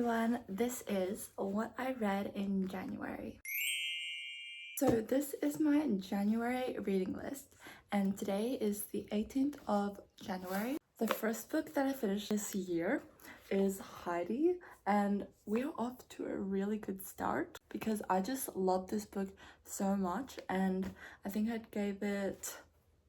everyone, this is what I read in January. So this is my January reading list and today is the 18th of January. The first book that I finished this year is Heidi and we're off to a really good start because I just love this book so much and I think I gave it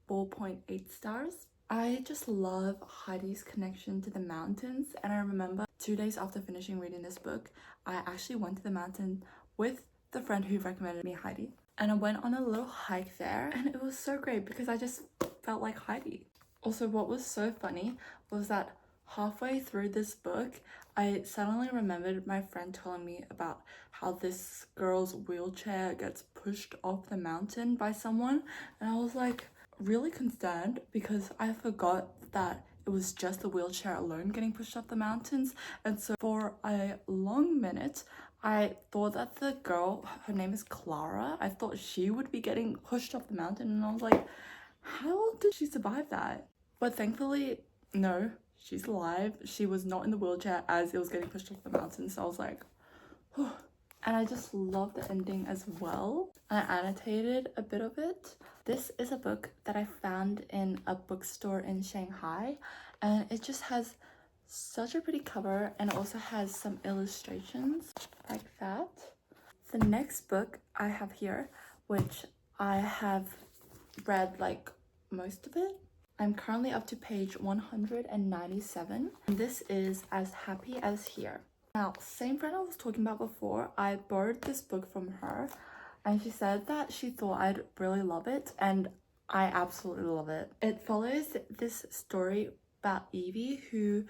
4.8 stars. I just love Heidi's connection to the mountains, and I remember 2 days after finishing reading this book, I actually went to the mountain with the friend who recommended me Heidi. And I went on a little hike there and it was so great because I just felt like Heidi. Also, what was so funny was that halfway through this book, I suddenly remembered my friend telling me about how this girl's wheelchair gets pushed off the mountain by someone, and I was like, really concerned because I forgot that it was just the wheelchair alone getting pushed up the mountains. And so for a long minute I thought that the girl, her name is Clara, I thought she would be getting pushed up the mountain, and I was like, how did she survive that? But thankfully no, she's alive. She was not in the wheelchair as it was getting pushed off the mountain, so I was like, whew. And I just love the ending as well. I annotated a bit of it. This is a book that I found in a bookstore in Shanghai, and it just has such a pretty cover and it also has some illustrations like that. The next book I have here, which I have read like most of it. I'm currently up to page 197. And this is As Happy as Here. Now, same friend I was talking about before, I borrowed this book from her and she said that she thought I'd really love it, and I absolutely love it. It follows this story about Evie who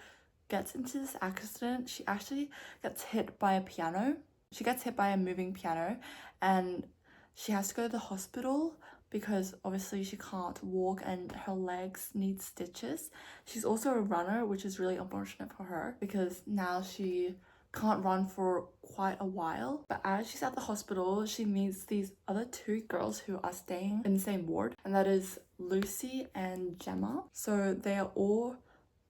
gets into this accident. She actually gets hit by a piano. She gets hit by a moving piano and she has to go to the hospital because obviously she can't walk and her legs need stitches. She's also a runner, which is really unfortunate for her because now she can't run for quite a while. But as she's at the hospital, she meets these other two girls who are staying in the same ward, and that is Lucy and Gemma. So they are all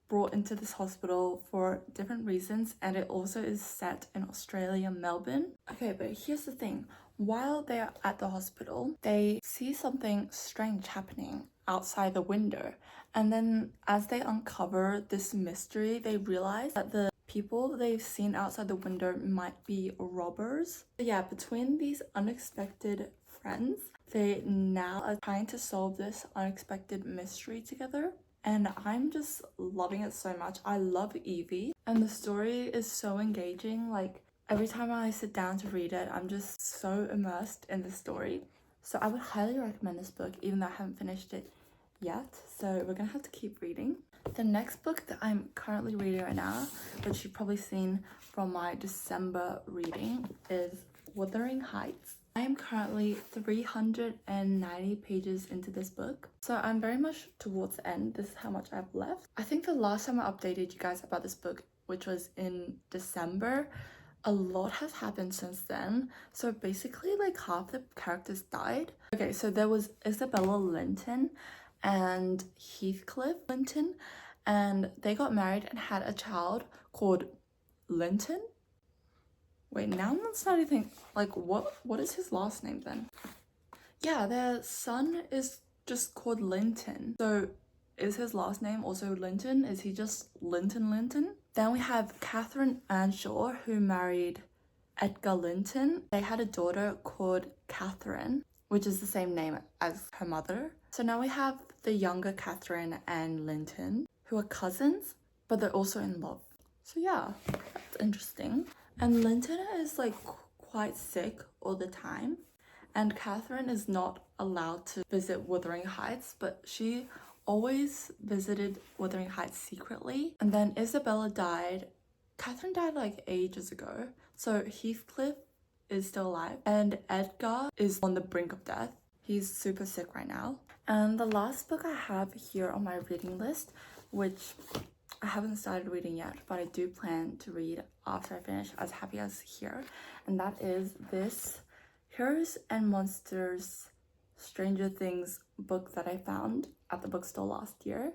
brought into this hospital for different reasons, and it also is set in Australia, Melbourne. Okay, but here's the thing. While they're at the hospital, they see something strange happening outside the window, and then as they uncover this mystery, they realize that the people they've seen outside the window might be robbers. Yeah, between these unexpected friends, they now are trying to solve this unexpected mystery together. And I'm just loving it so much. I love Evie and the story is so engaging. Like every time I sit down to read it, I'm just so immersed in the story. So I would highly recommend this book, even though I haven't finished it yet. So we're gonna have to keep reading. The next book that I'm currently reading right now, which you've probably seen from my December reading, is Wuthering Heights. I am currently 390 pages into this book, so I'm very much towards the end. This is how much I've left. I think the last time I updated you guys about this book, which was in December, a lot has happened since then. So basically like half the characters died. Okay, so there was Isabella Linton and Heathcliff Linton, and they got married and had a child called Linton. Wait, now I'm starting to think, like, what is his last name then? Yeah, their son is just called Linton. So is his last name also Linton? Is he just Linton? Then we have Catherine Earnshaw, who married Edgar Linton. They had a daughter called Catherine, which is the same name as her mother. So now we have the younger Catherine and Linton, who are cousins, but they're also in love. So yeah, that's interesting. And Linton is like quite sick all the time, and Catherine is not allowed to visit Wuthering Heights, but she always visited Wuthering Heights secretly. And then Isabella died. Catherine died like ages ago, so Heathcliff is still alive, and Edgar is on the brink of death. He's super sick right now. And the last book I have here on my reading list, which I haven't started reading yet, but I do plan to read after I finish As Happy as Here, and that is this Heroes and Monsters Stranger Things book that I found at the bookstore last year.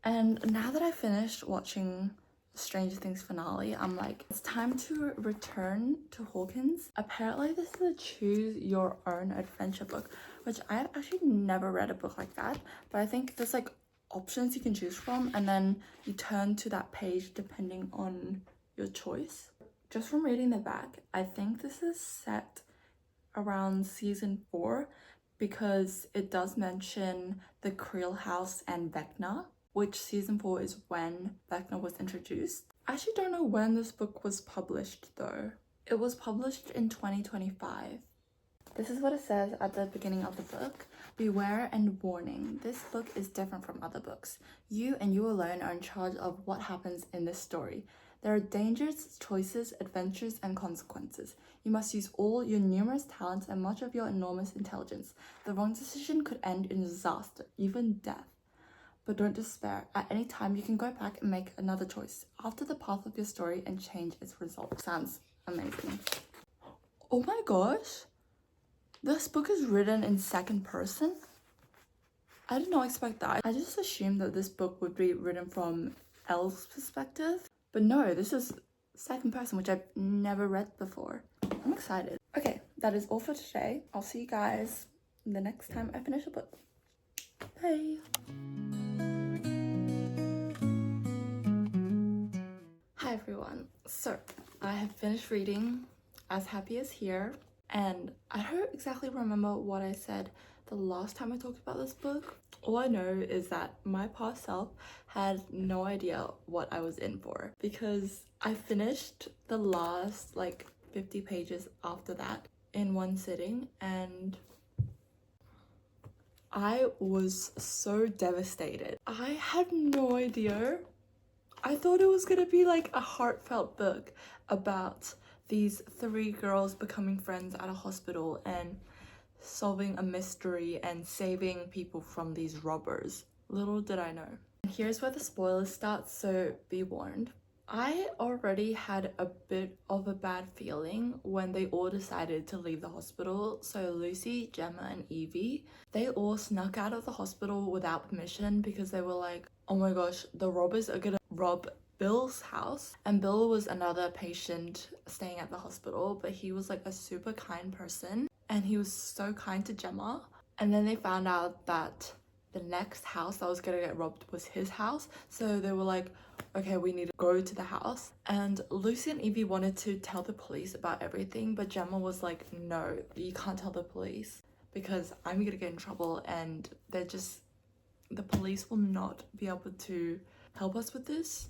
And now that I finished watching Stranger Things finale, I'm like, it's time to return to Hawkins. Apparently this is a choose your own adventure book, which I've actually never read a book like that, but I think there's like options you can choose from, and then you turn to that page depending on your choice. Just from reading the back, I think this is set around season 4 because it does mention the Creel House and Vecna, which season 4 is when Vecna was introduced. I actually don't know when this book was published though. It was published in 2025. This is what it says at the beginning of the book. Beware and warning. This book is different from other books. You and you alone are in charge of what happens in this story. There are dangers, choices, adventures, and consequences. You must use all your numerous talents and much of your enormous intelligence. The wrong decision could end in disaster, even death. But don't despair. At any time, you can go back and make another choice, alter the path of your story and change its result. Sounds amazing. Oh my gosh! This book is written in second person? I did not expect that. I just assumed that this book would be written from Elle's perspective. But no, this is second person, which I've never read before. I'm excited. Okay, that is all for today. I'll see you guys the next time I finish a book. Bye! Hi everyone. So, I have finished reading As Happy as Here, and I don't exactly remember what I said the last time I talked about this book. All I know is that my past self had no idea what I was in for, because I finished the last like 50 pages after that in one sitting, and I was so devastated. I had no idea. I thought it was gonna be like a heartfelt book about these 3 girls becoming friends at a hospital and solving a mystery and saving people from these robbers. Little did I know. And here's where the spoilers start, so be warned. I already had a bit of a bad feeling when they all decided to leave the hospital. So Lucy, Gemma, and Evie, they all snuck out of the hospital without permission because they were like, oh my gosh, the robbers are gonna rob Bill's house. And Bill was another patient staying at the hospital, but he was like a super kind person and he was so kind to Gemma. And then they found out that the next house that was gonna get robbed was his house, so they were like, okay, we need to go to the house. And Lucy and Evie wanted to tell the police about everything, but Gemma was like, no, you can't tell the police because I'm gonna get in trouble and the police will not be able to help us with this.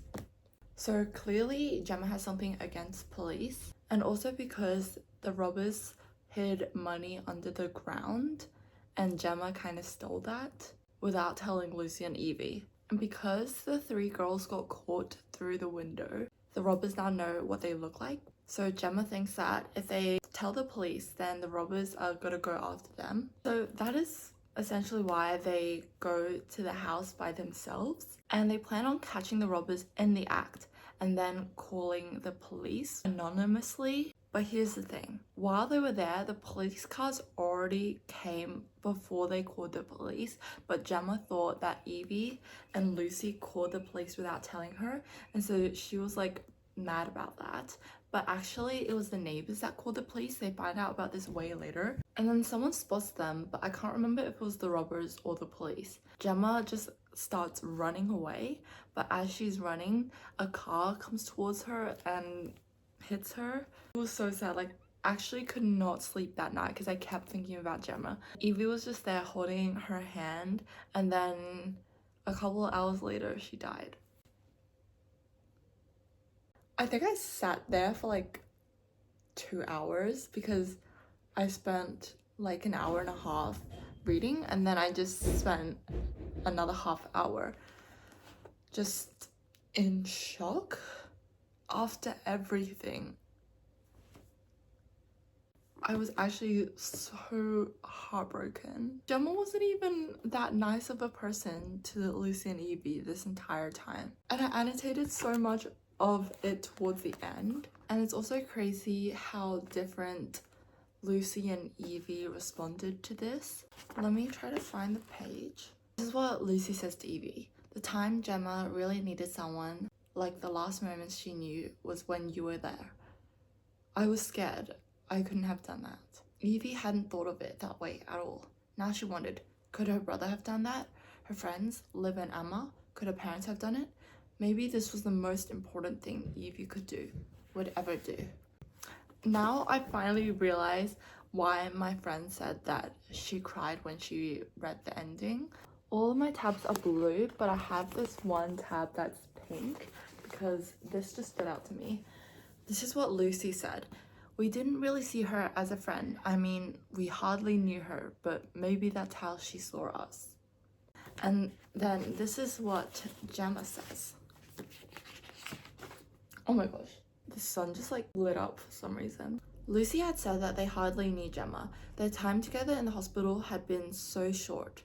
So clearly Gemma has something against police, and also because the robbers hid money under the ground and Gemma kind of stole that without telling Lucy and Evie. And because the 3 girls got caught through the window, the robbers now know what they look like. So Gemma thinks that if they tell the police, then the robbers are gonna go after them. So that is essentially why they go to the house by themselves, and they plan on catching the robbers in the act and then calling the police anonymously. But here's the thing, while they were there, the police cars already came before they called the police, but Gemma thought that Evie and Lucy called the police without telling her, and so she was like mad about that. But actually it was the neighbors that called the police. They find out about this way later, and then someone spots them, but I can't remember if it was the robbers or the police. Gemma just starts running away, but as she's running, a car comes towards her and hits her. It was so sad. Like, actually could not sleep that night because I kept thinking about Gemma. Evie was just there holding her hand, and then a couple of hours later she died. I think I sat there for like 2 hours because I spent like an hour and a half reading, and then I just spent another half hour just in shock after everything. I was actually so heartbroken. Gemma wasn't even that nice of a person to Lucy and Evie this entire time, and I annotated so much of it towards the end. And it's also crazy how different Lucy and Evie responded to this. Let me try to find the page. This is what Lucy says to Evie. The time Gemma really needed someone like the last moments she knew was when you were there. I was scared. I couldn't have done that. Evie hadn't thought of it that way at all. Now she wondered, could her brother have done that? Her friends, Liv and Emma, could her parents have done it? Maybe this was the most important thing Evie would ever do. Now I finally realize why my friend said that she cried when she read the ending. All of my tabs are blue, but I have this one tab that's pink because this just stood out to me. This is what Lucy said. We didn't really see her as a friend. I mean, we hardly knew her, but maybe that's how she saw us. And then this is what Gemma says. Oh my gosh, the sun just like lit up for some reason. Lucy had said that they hardly knew Gemma. Their time together in the hospital had been so short.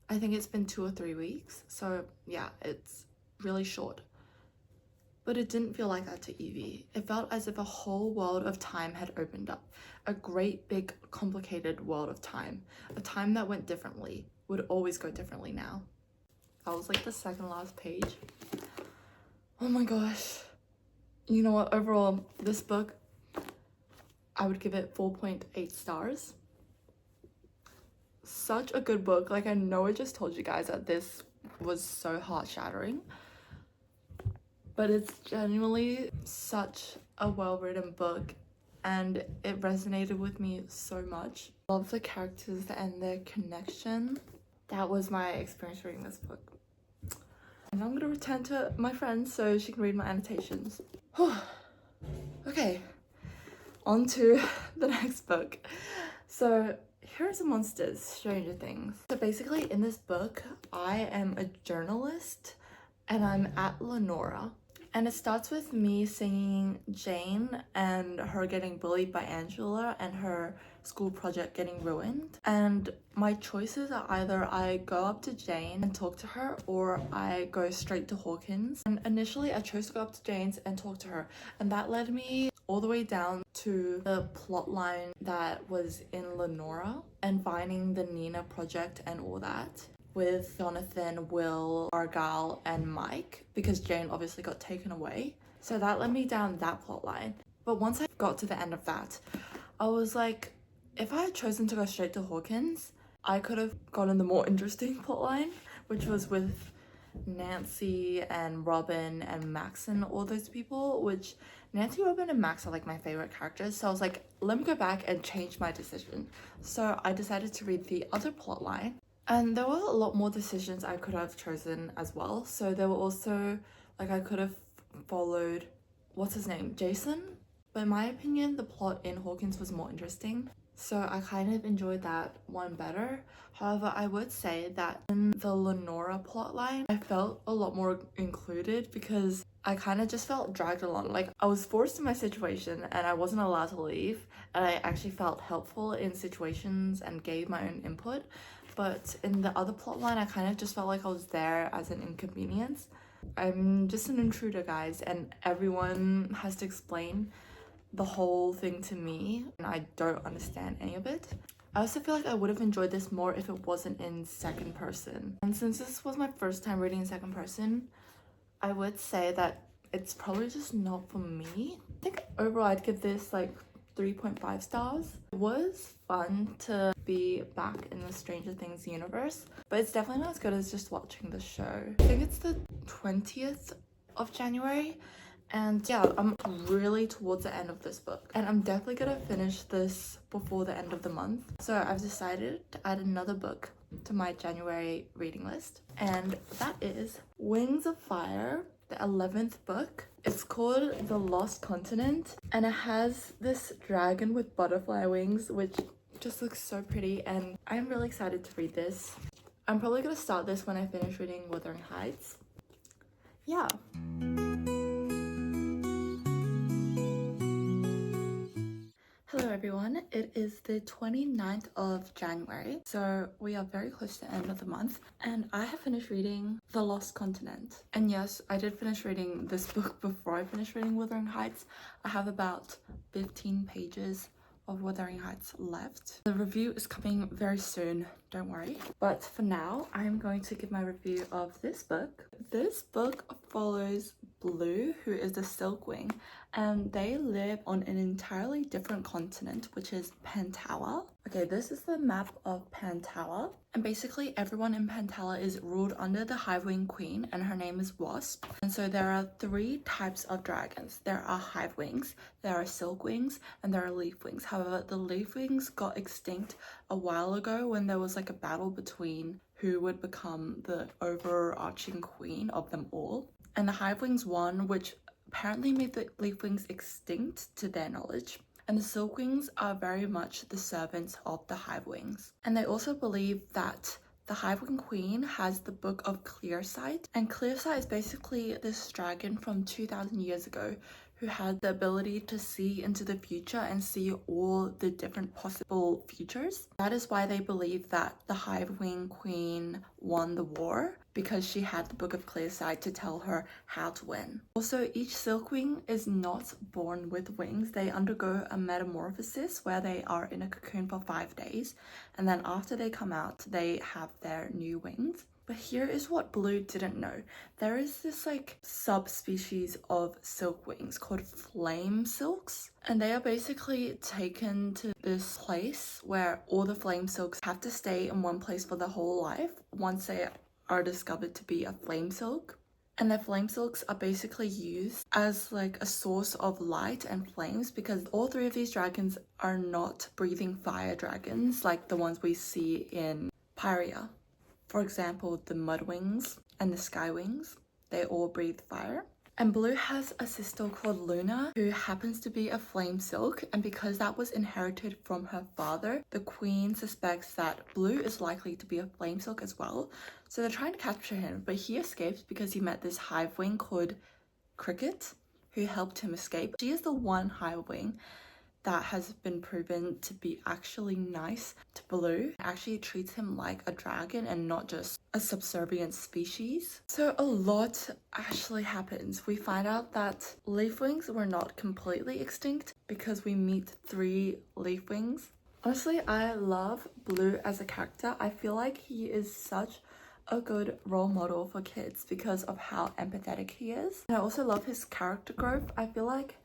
I think it's been 2 or 3 weeks, so yeah, it's really short. But it didn't feel like that to Evie. It felt as if a whole world of time had opened up. A great big complicated world of time. A time that went differently, would always go differently now. That was like the second last page. Oh my gosh. You know what, overall, this book, I would give it 4.8 stars. Such a good book. Like, I know I just told you guys that this was so heart-shattering, but it's genuinely such a well-written book and it resonated with me so much. Love the characters and their connection. That was my experience reading this book. And I'm gonna return to my friend so she can read my annotations. Okay, on to the next book. So Heroes and Monsters, Stranger Things. So basically in this book, I am a journalist and I'm at Lenora. And it starts with me seeing Jane and her getting bullied by Angela and her school project getting ruined. And my choices are either I go up to Jane and talk to her or I go straight to Hawkins. And initially I chose to go up to Jane's and talk to her. And that led me all the way down to the plot line that was in Lenora and finding the Nina project and all that, with Jonathan, Will, Argyle, and Mike, because Jane obviously got taken away. So that led me down that plot line. But once I got to the end of that, I was like, if I had chosen to go straight to Hawkins, I could have gotten the more interesting plot line, which was with Nancy and Robin and Max and all those people, which Nancy, Robin, and Max are like my favorite characters. So I was like, let me go back and change my decision. So I decided to read the other plot line. And there were a lot more decisions I could have chosen as well. So there were also, like, I could have followed, what's his name, Jason? But in my opinion, the plot in Hawkins was more interesting. So I kind of enjoyed that one better. However, I would say that in the Lenora plotline, I felt a lot more included because I kind of just felt dragged along. Like, I was forced in my situation and I wasn't allowed to leave. And I actually felt helpful in situations and gave my own input. But in the other plotline, I kind of just felt like I was there as an inconvenience. I'm just an intruder, guys, and everyone has to explain the whole thing to me and I don't understand any of it. I also feel like I would have enjoyed this more if it wasn't in second person. And since this was my first time reading in second person, I would say that it's probably just not for me. I think overall I'd give this like 3.5 stars. It was fun to be back in the Stranger Things universe, but it's definitely not as good as just watching the show. I think it's the 20th of January. And yeah, I'm really towards the end of this book and I'm definitely gonna finish this before the end of the month. So I've decided to add another book to my January reading list, and that is Wings of Fire, the 11th book. It's called The Lost Continent and it has this dragon with butterfly wings which just looks so pretty, and I'm really excited to read this. I'm probably gonna start this when I finish reading Wuthering Heights. Yeah. Hello everyone, it is the 29th of January, so we are very close to the end of the month, and I have finished reading The Lost Continent. And yes, I did finish reading this book before I finished reading Wuthering Heights. I have about 15 pages of Wuthering Heights left. The review is coming very soon, don't worry. But for now, I'm going to give my review of this book. This book follows Blue, who is the Silkwing, and they live on an entirely different continent, which is Pantaua. Okay, this is the map of Pantaua, and basically everyone in Pantaua is ruled under the Hivewing Queen, and her name is Wasp. And so there are 3 types of dragons. There are Hivewings, there are Silkwings, and there are Leafwings. However, the Leafwings got extinct a while ago when there was like a battle between who would become the overarching queen of them all. And the Hivewings won, which apparently made the Leafwings extinct to their knowledge. And the Silkwings are very much the servants of the Hivewings. And they also believe that the Hivewing Queen has the Book of Clearsight. And Clearsight is basically this dragon from 2,000 years ago who had the ability to see into the future and see all the different possible futures. That is why they believe that the Hivewing Queen won the war, because she had the Book of Clearsight to tell her how to win. Also, each Silkwing is not born with wings. They undergo a metamorphosis where they are in a cocoon for 5 days, and then after they come out, they have their new wings. But here is what Blue didn't know. There is this like subspecies of silkwings called flame silks, and they are basically taken to this place where all the flame silks have to stay in one place for their whole life once they are discovered to be a flame silk. And their flame silks are basically used as like a source of light and flames, because all 3 of these dragons are not breathing fire dragons like the ones we see in Pyria. For example, the Mudwings and the Skywings, they all breathe fire. And Blue has a sister called Luna who happens to be a flame silk, and because that was inherited from her father, the queen suspects that Blue is likely to be a flame silk as well. So they're trying to capture him, but he escapes because he met this Hivewing called Cricket who helped him escape. She is the one Hivewing that has been proven to be actually nice to Blue. Actually treats him like a dragon and not just a subservient species. So a lot actually happens. We find out that Leafwings were not completely extinct because we meet 3 Leafwings. Honestly, I love Blue as a character. I feel like he is such a good role model for kids because of how empathetic he is. And I also love his character growth. I feel like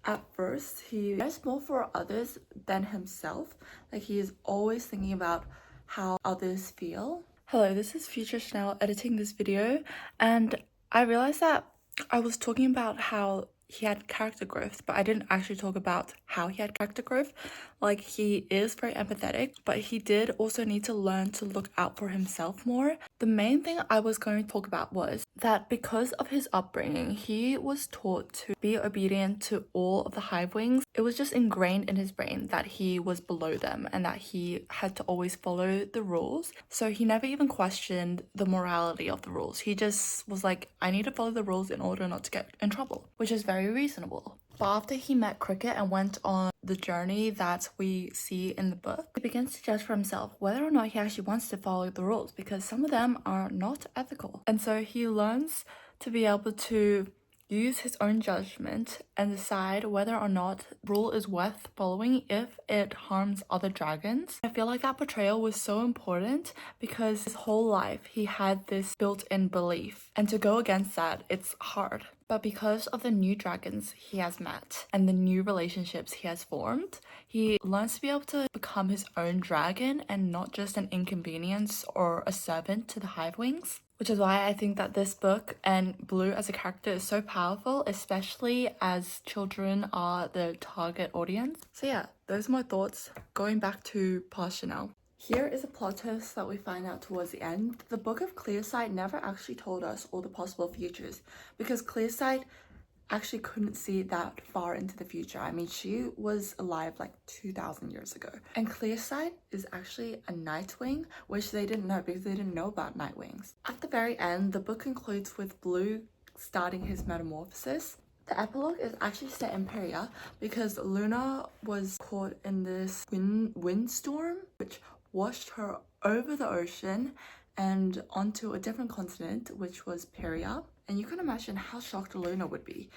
at first he cares more for others than himself. Like, he is always thinking about how others feel. Hello, this is Future Chanel editing this video, and I realized that I was talking about how he had character growth, but I didn't actually talk about how he had character growth. Like, he is very empathetic, but he did also need to learn to look out for himself more. The main thing I was going to talk about was that because of his upbringing, he was taught to be obedient to all of the Hivewings. It was just ingrained in his brain that he was below them and that he had to always follow the rules. So he never even questioned the morality of the rules. He just was like, I need to follow the rules in order not to get in trouble, which is very reasonable. But after he met Cricket and went on the journey that we see in the book, he begins to judge for himself whether or not he actually wants to follow the rules, because some of them are not ethical. And so he learns to be able to use his own judgment and decide whether or not the rule is worth following if it harms other dragons. I feel like that portrayal was so important because his whole life he had this built-in belief, and to go against that, it's hard. But because of the new dragons he has met and the new relationships he has formed, he learns to be able to become his own dragon and not just an inconvenience or a servant to the Hivewings. Which is why I think that this book and Blue as a character is so powerful, especially as children are the target audience. So yeah, those are my thoughts. Going back to Past Chanel. Here is a plot twist that we find out towards the end. The Book of Clearsight never actually told us all the possible futures, because Clearsight actually couldn't see that far into the future. I mean, she was alive like 2,000 years ago. And Clearsight is actually a Nightwing, which they didn't know because they didn't know about Nightwings. At the very end, the book concludes with Blue starting his metamorphosis. The epilogue is actually set in Pyria because Luna was caught in this windstorm, which washed her over the ocean and onto a different continent, which was Pyria. And you can imagine how shocked Luna would be,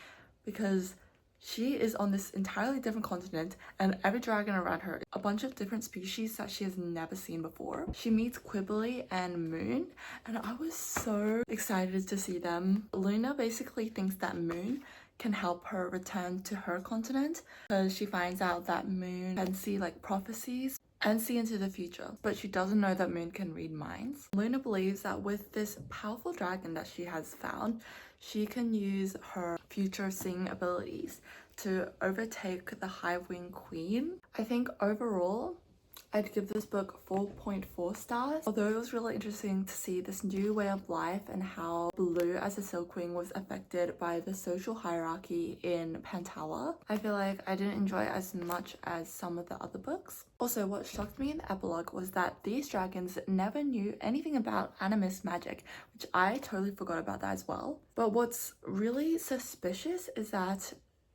because She is on this entirely different continent, and every dragon around her, a bunch of different species that she has never seen before. She meets Quibbly and Moon, and I was so excited to see them. Luna basically thinks that Moon can help her return to her continent because she finds out that Moon can see like prophecies and see into the future, but she doesn't know that Moon can read minds. Luna believes that with this powerful dragon that she has found, she can use her future seeing abilities to overtake the Hive Wing Queen. I think overall, I'd give this book 4.4 stars. Although it was really interesting to see this new way of life and how Blue as a Silkwing was affected by the social hierarchy in Pantala, I feel like I didn't enjoy it as much as some of the other books. Also, what shocked me in the epilogue was that these dragons never knew anything about animist magic, which I totally forgot about that as well. But what's really suspicious is that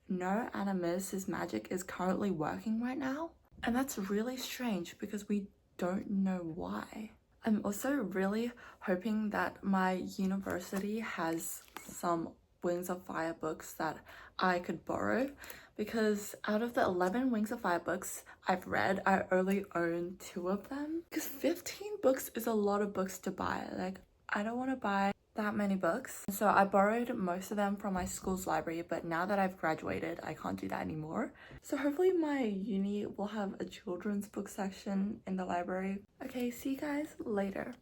no animist's magic is currently working right now. And that's really strange because we don't know why. I'm also really hoping that my university has some Wings of Fire books that I could borrow, because out of the 11 Wings of Fire books I've read, I only own 2 of them. Because 15 books is a lot of books to buy. Like, I don't want to buy that many books. So I borrowed most of them from my school's library, but now that I've graduated, I can't do that anymore. So hopefully my uni will have a children's book section in the library. Okay, see you guys later.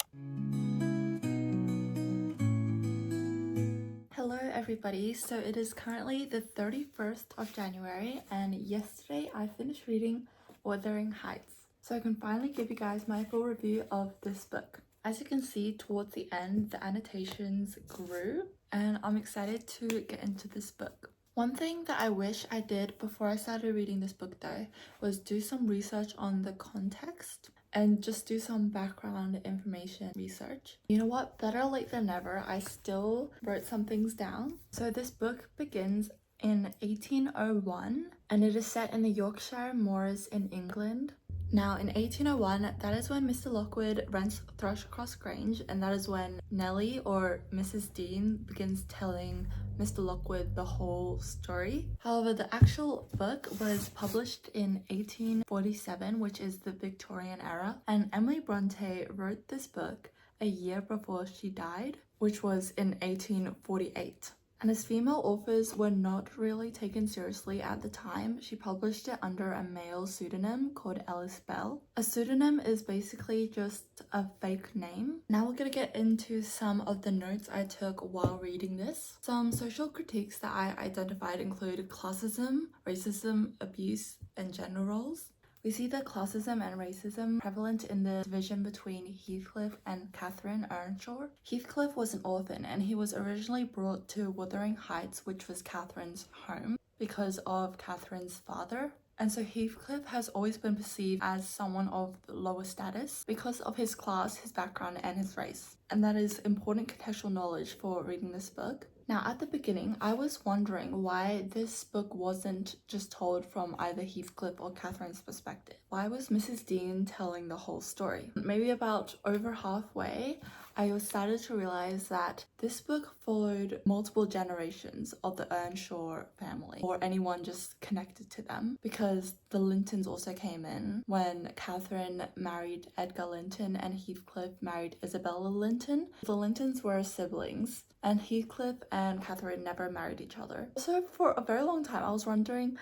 Hello everybody, so it is currently the 31st of January and yesterday I finished reading Wuthering Heights. So I can finally give you guys my full review of this book. As you can see towards the end, the annotations grew and I'm excited to get into this book. One thing that I wish I did before I started reading this book though was do some research on the context and just do some background information research. You know what? Better late than never. I still wrote some things down. So this book begins in 1801 and it is set in the Yorkshire Moors in England. Now in 1801, that is when Mr. Lockwood rents Thrushcross Grange, and that is when Nellie or Mrs. Dean begins telling Mr. Lockwood the whole story. However, the actual book was published in 1847, which is the Victorian era, and Emily Bronte wrote this book a year before she died, which was in 1848. And as female authors were not really taken seriously at the time, she published it under a male pseudonym called Ellis Bell. A pseudonym is basically just a fake name. Now we're gonna get into some of the notes I took while reading this. Some social critiques that I identified include classism, racism, abuse, and gender roles. We see the classism and racism prevalent in the division between Heathcliff and Catherine Earnshaw. Heathcliff was an orphan and he was originally brought to Wuthering Heights, which was Catherine's home, because of Catherine's father. And so Heathcliff has always been perceived as someone of lower status because of his class, his background, and his race. And that is important contextual knowledge for reading this book. Now, at the beginning, I was wondering why this book wasn't just told from either Heathcliff or Catherine's perspective. Why was Mrs. Dean telling the whole story? Maybe about over halfway, I started to realize that this book followed multiple generations of the Earnshaw family, or anyone just connected to them, because the Lintons also came in when Catherine married Edgar Linton and Heathcliff married Isabella Linton. The Lintons were siblings, and Heathcliff and Catherine never married each other. So for a very long time, I was wondering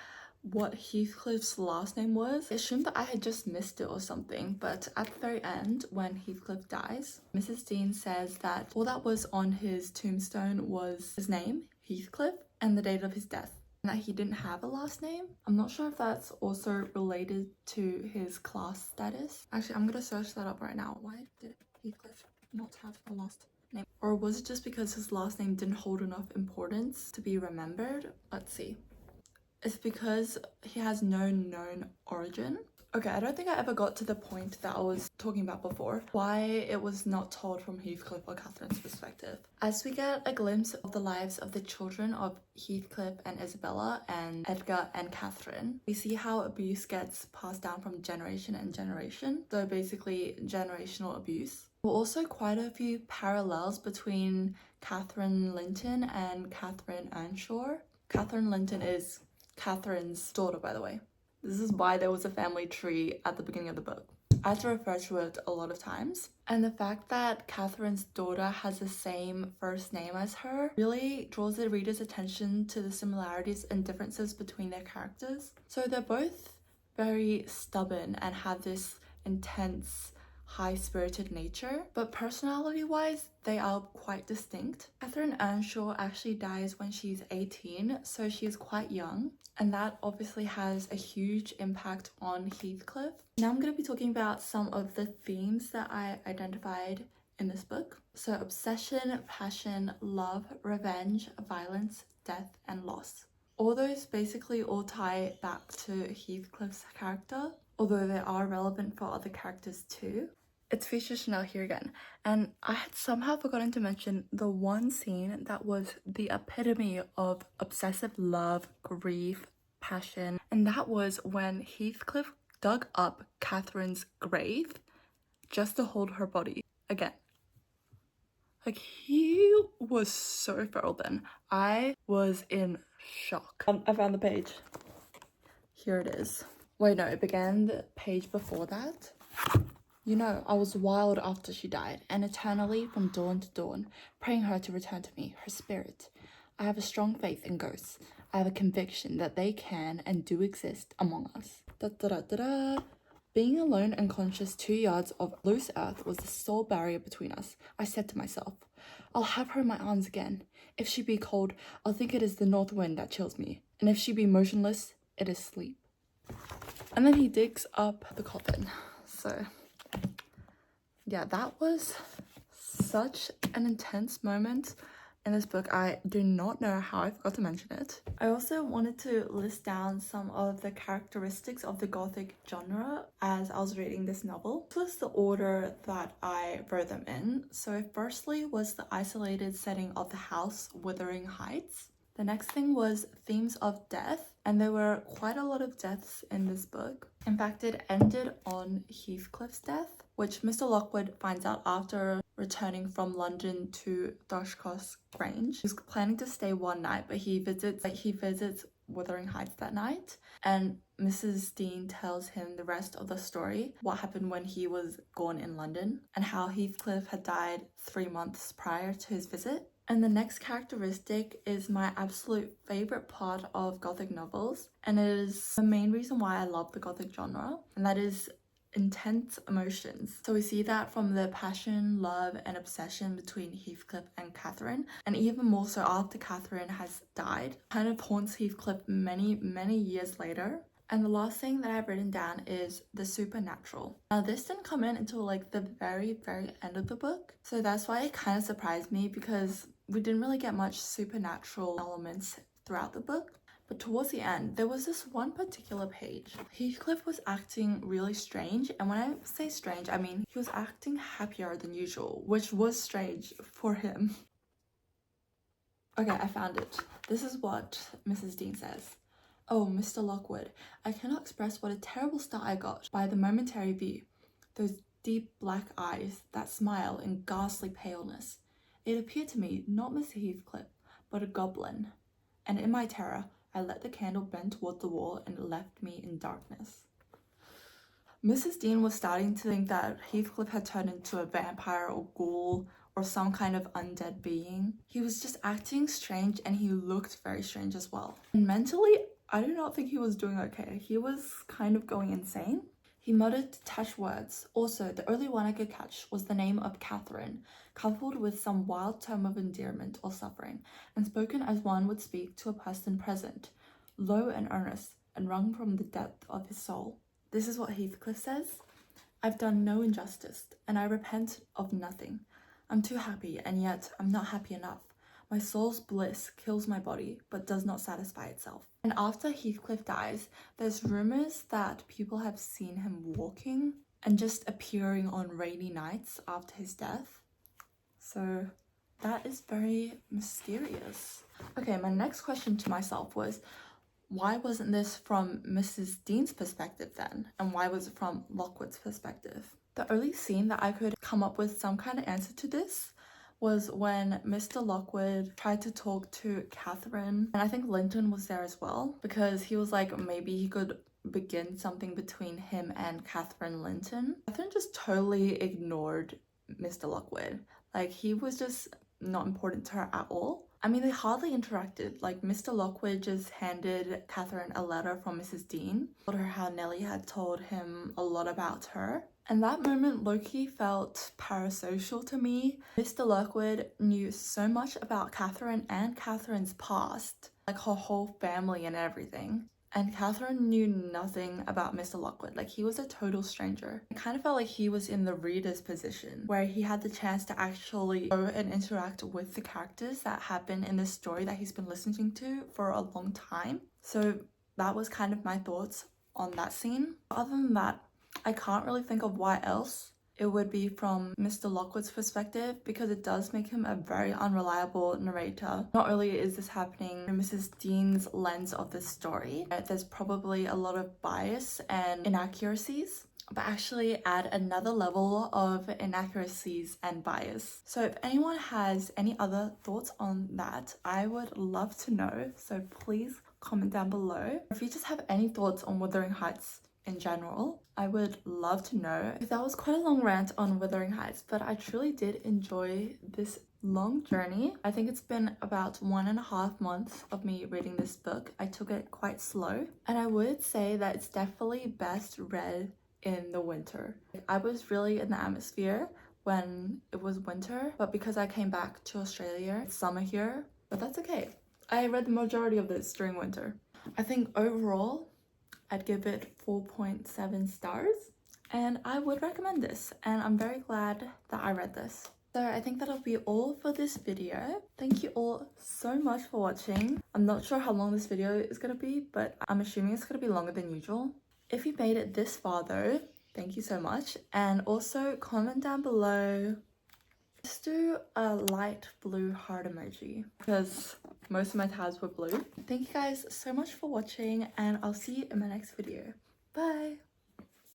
what Heathcliff's last name was. I assumed that I had just missed it or something, but at the very end, when Heathcliff dies, Mrs. Dean says that all that was on his tombstone was his name, Heathcliff, and the date of his death, and that he didn't have a last name. I'm not sure if that's also related to his class status. Actually, I'm gonna search that up right now. Why did Heathcliff not have a last name? Or was it just because his last name didn't hold enough importance to be remembered? Let's see. It's because he has no known origin. Okay, I don't think I ever got to the point that I was talking about before, why it was not told from Heathcliff or Catherine's perspective. As we get a glimpse of the lives of the children of Heathcliff and Isabella and Edgar and Catherine, we see how abuse gets passed down from generation and generation, so basically generational abuse. There were also quite a few parallels between Catherine Linton and Catherine Earnshaw. Catherine Linton is Catherine's daughter, by the way. This is why there was a family tree at the beginning of the book. I had to refer to it a lot of times. And the fact that Catherine's daughter has the same first name as her really draws the reader's attention to the similarities and differences between their characters. So they're both very stubborn and have this intense, high-spirited nature, but personality-wise, they are quite distinct. Catherine Earnshaw actually dies when she's 18, so she's quite young, and that obviously has a huge impact on Heathcliff. Now I'm going to be talking about some of the themes that I identified in this book. So obsession, passion, love, revenge, violence, death, and loss. All those basically all tie back to Heathcliff's character, although they are relevant for other characters too. It's Feisha Chanel here again, and I had somehow forgotten to mention the one scene that was the epitome of obsessive love, grief, passion, and that was when Heathcliff dug up Catherine's grave just to hold her body again. Like, he was so feral then. I was in shock. I found the page. Here it is. Wait, no, it began the page before that. You know, I was wild after she died, and eternally from dawn to dawn, praying her to return to me, her spirit. I have a strong faith in ghosts. I have a conviction that they can and do exist among us. Being alone and conscious 2 yards of loose earth was the sole barrier between us. I said to myself, I'll have her in my arms again. If she be cold, I'll think it is the north wind that chills me. And if she be motionless, it is sleep. And then he digs up the coffin. So, yeah, that was such an intense moment in this book. I do not know how I forgot to mention it. I also wanted to list down some of the characteristics of the Gothic genre as I was reading this novel. This was the order that I wrote them in. So firstly was the isolated setting of the house, Wuthering Heights. The next thing was themes of death, and there were quite a lot of deaths in this book. In fact, it ended on Heathcliff's death, which Mr. Lockwood finds out after returning from London to Thrushcross Grange. He's planning to stay one night, but he visits Wuthering Heights that night, and Mrs. Dean tells him the rest of the story, what happened when he was gone in London, and how Heathcliff had died 3 months prior to his visit. And the next characteristic is my absolute favorite part of Gothic novels, and it is the main reason why I love the Gothic genre, and that is intense emotions. So we see that from the passion, love, and obsession between Heathcliff and Catherine, and even more so after Catherine has died. Kind of haunts Heathcliff many years later. And the last thing that I've written down is the supernatural. Now this didn't come in until like the very end of the book, so that's why it kind of surprised me, because we didn't really get much supernatural elements throughout the book. But towards the end, there was this one particular page. Heathcliff was acting really strange, and when I say strange, I mean he was acting happier than usual, which was strange for him. Okay, I found it. This is what Mrs. Dean says. Oh, Mr. Lockwood, I cannot express what a terrible start I got by the momentary view. Those deep black eyes, that smile in ghastly paleness. It appeared to me not Mr. Heathcliff, but a goblin. And in my terror, I let the candle bend toward the wall and it left me in darkness. Mrs. Dean was starting to think that Heathcliff had turned into a vampire or ghoul or some kind of undead being. He was just acting strange, and he looked very strange as well. And mentally, I do not think he was doing okay. He was kind of going insane. He muttered detached words. Also, the only one I could catch was the name of Catherine, coupled with some wild term of endearment or suffering, and spoken as one would speak to a person present, low and earnest, and wrung from the depth of his soul. This is what Heathcliff says. I've done no injustice, and I repent of nothing. I'm too happy, and yet I'm not happy enough. My soul's bliss kills my body, but does not satisfy itself. And after Heathcliff dies, there's rumors that people have seen him walking and just appearing on rainy nights after his death. So that is very mysterious. Okay, my next question to myself was, why wasn't this from Mrs. Dean's perspective then? And why was it from Lockwood's perspective? The only scene that I could come up with some kind of answer to this was when Mr. Lockwood tried to talk to Catherine, and I think Linton was there as well, because he was like maybe he could begin something between him and Catherine Linton. Catherine just totally ignored Mr. Lockwood. Like, he was just not important to her at all. I mean, they hardly interacted. Like, Mr. Lockwood just handed Catherine a letter from Mrs. Dean, told her how Nellie had told him a lot about her. And that moment low-key felt parasocial to me. Mr. Lockwood knew so much about Catherine and Catherine's past, like her whole family and everything. And Catherine knew nothing about Mr. Lockwood. Like, he was a total stranger. I kind of felt like he was in the reader's position, where he had the chance to actually go and interact with the characters that have been in this story that he's been listening to for a long time. So that was kind of my thoughts on that scene. Other than that, I can't really think of why else it would be from Mr. Lockwood's perspective, because it does make him a very unreliable narrator. Not only is this happening through Mrs. Dean's lens of this story, there's probably a lot of bias and inaccuracies, but actually add another level of inaccuracies and bias. So if anyone has any other thoughts on that, I would love to know. So please comment down below. If you just have any thoughts on Wuthering Heights in general, I would love to know. That was quite a long rant on Wuthering Heights, but I truly did enjoy this long journey. I think it's been about 1.5 months of me reading this book. I took it quite slow, and I would say that it's definitely best read in the winter. I was really in the atmosphere when it was winter, but because I came back to Australia, it's summer here, but that's okay. I read the majority of this during winter. I think overall, I'd give it 4.7 stars, and I would recommend this, and I'm very glad that I read this. So I think that'll be all for this video. Thank you all so much for watching. I'm not sure how long this video is going to be, but I'm assuming it's going to be longer than usual. If you made it this far though, thank you so much, and also comment down below. Just do a light blue heart emoji, because most of my tabs were blue. Thank you guys so much for watching, and I'll see you in my next video. Bye!